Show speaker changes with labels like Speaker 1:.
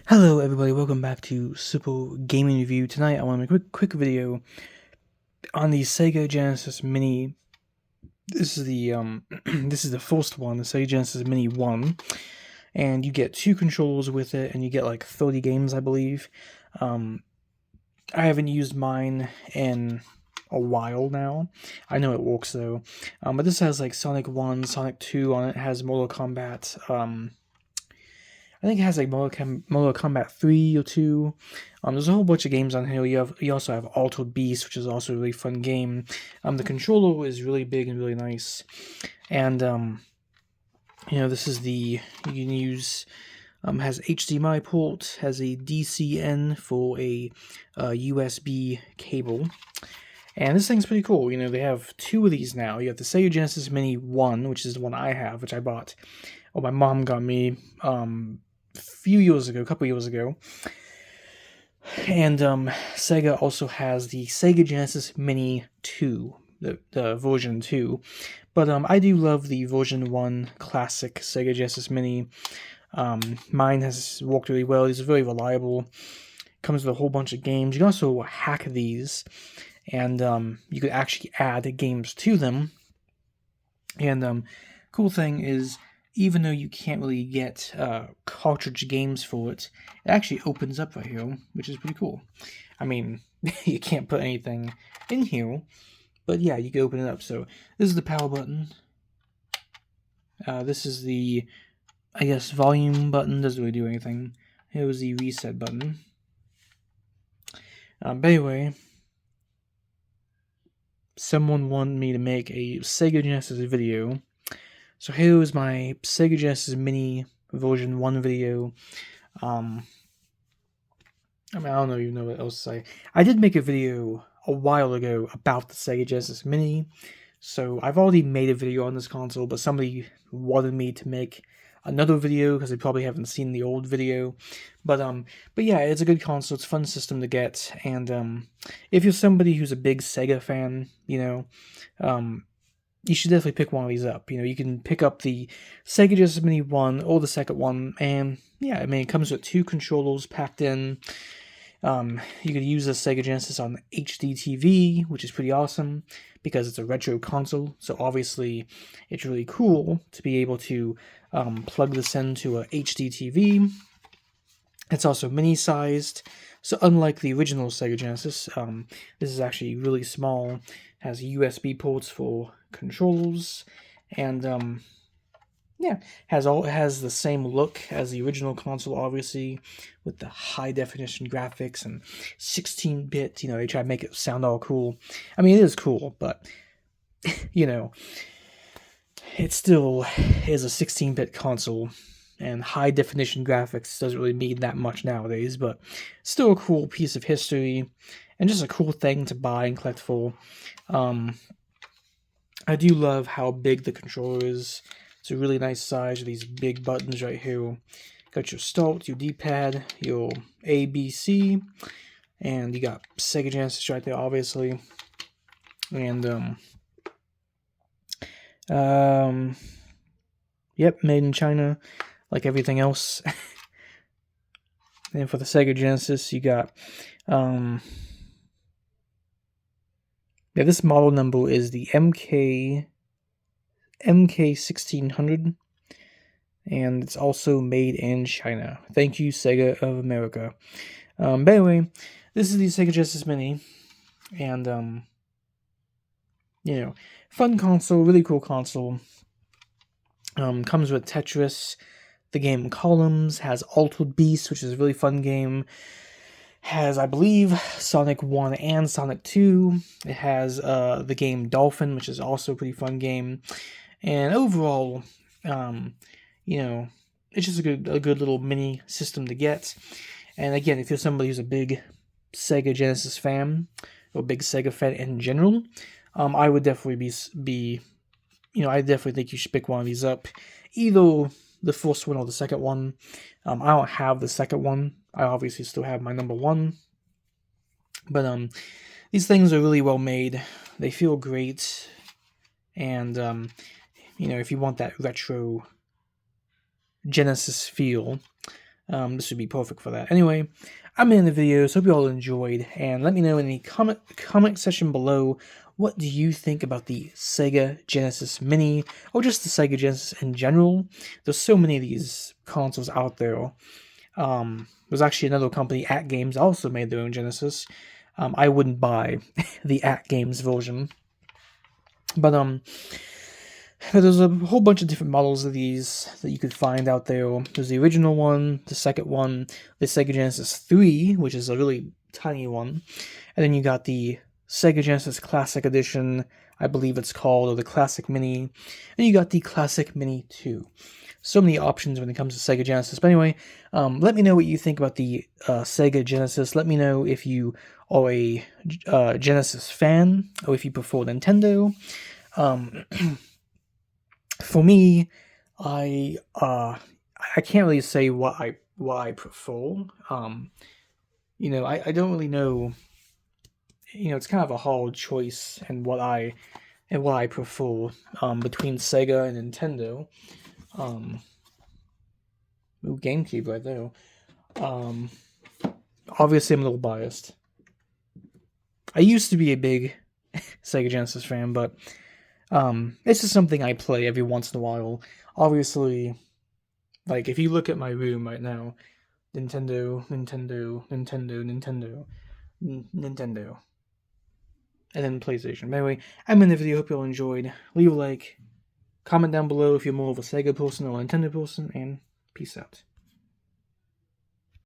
Speaker 1: Hello everybody, welcome back to Simple Gaming Review. Tonight I want to make a quick video on the Sega Genesis Mini. This is the this is the first one, the Sega Genesis Mini 1, and you get 2 controllers with it, and you get like 30 games, I believe. I haven't used mine in a while now. I know it works though. But this has like Sonic 1, Sonic 2 on it. It has Mortal Kombat, I think it has like Mortal Kombat 3 or 2. There's a whole bunch of games on here. You also have Altered Beast, which is also a really fun game. The controller is really big and really nice. And this is you can use has HDMI port, has a DCN for a USB cable. And this thing's pretty cool. They have 2 of these now. You have the Sega Genesis Mini 1, which is the one I have, which I bought. Oh, my mom got me a couple years ago. And Sega also has the Sega Genesis Mini 2, the version 2. But I do love the version 1 classic Sega Genesis Mini. Mine has worked really well. These are very reliable. Comes with a whole bunch of games. You can also hack these, and you could actually add games to them. And cool thing is, even though you can't really get cartridge games for it, it actually opens up right here, which is pretty cool. I mean, you can't put anything in here, but yeah, you can open it up. So this is the power button. This is the, I guess, volume button. Doesn't really do anything. Here was the reset button. But anyway, someone wanted me to make a Sega Genesis video. So here is my Sega Genesis Mini version 1 video. I don't even know what else to say. I did make a video a while ago about the Sega Genesis Mini, so I've already made a video on this console, but somebody wanted me to make another video because they probably haven't seen the old video. But yeah, it's a good console. It's a fun system to get, and if you're somebody who's a big Sega fan, you should definitely pick one of these up. You can pick up the Sega Genesis Mini 1 or the second one, and yeah, I mean, it comes with 2 controllers packed in. You could use the Sega Genesis on HD TV, which is pretty awesome because it's a retro console. So obviously, it's really cool to be able to plug this into a HD TV. It's also mini-sized, so unlike the original Sega Genesis, this is actually really small. Has USB ports for controls, and yeah, it has the same look as the original console, obviously, with the high-definition graphics and 16-bit. They try to make it sound all cool. I mean, it is cool, but it still is a 16-bit console, and high-definition graphics doesn't really mean that much nowadays, but still a cool piece of history, and just a cool thing to buy and collect for. I do love how big the controller is. It's a really nice size with these big buttons right here. Got your start, your D-pad, your A, B, C, and you got Sega Genesis right there, obviously. And yep, made in China, like everything else. And for the Sega Genesis, you got this model number is the MK1600, and it's also made in China. Thank you, Sega of America. But anyway, this is the Sega Genesis Mini, and fun console, really cool console. Comes with Tetris, the game Columns, has Altered Beast, which is a really fun game. Has, I believe, Sonic 1 and Sonic 2. It has the game Dolphin, which is also a pretty fun game. And overall, it's just a good little mini system to get. And again, if you're somebody who's a big Sega Genesis fan, or a big Sega fan in general, I would definitely I definitely think you should pick one of these up. Either the first one or the second one. I don't have the second one. I obviously still have my number 1. But these things are really well made. They feel great. And if you want that retro Genesis feel, This would be perfect for that. Anyway, I'm in the video, so hope you all enjoyed, and let me know in the comment section below, what do you think about the Sega Genesis Mini, or just the Sega Genesis in general? There's so many of these consoles out there. There's actually another company, At Games, also made their own Genesis. I wouldn't buy the At Games version, but there's a whole bunch of different models of these that you could find out there. There's the original one, the second one, the Sega Genesis 3, which is a really tiny one, and then you got the Sega Genesis Classic Edition, I believe it's called, or the Classic Mini, and you got the Classic Mini 2. So many options when it comes to Sega Genesis. But anyway, let me know what you think about the Sega Genesis. Let me know if you are a Genesis fan, or if you prefer Nintendo. For me, I can't really say what I prefer. I don't really know. It's kind of a hard choice, and what I prefer between Sega and Nintendo. GameCube right there. Obviously, I'm a little biased. I used to be a big Sega Genesis fan, but it's just something I play every once in a while. Obviously, like, if you look at my room right now, Nintendo, Nintendo, Nintendo, Nintendo, Nintendo, and then PlayStation. But anyway, I'm in the video. Hope you all enjoyed. Leave a like, comment down below if you're more of a Sega person or a Nintendo person, and peace out.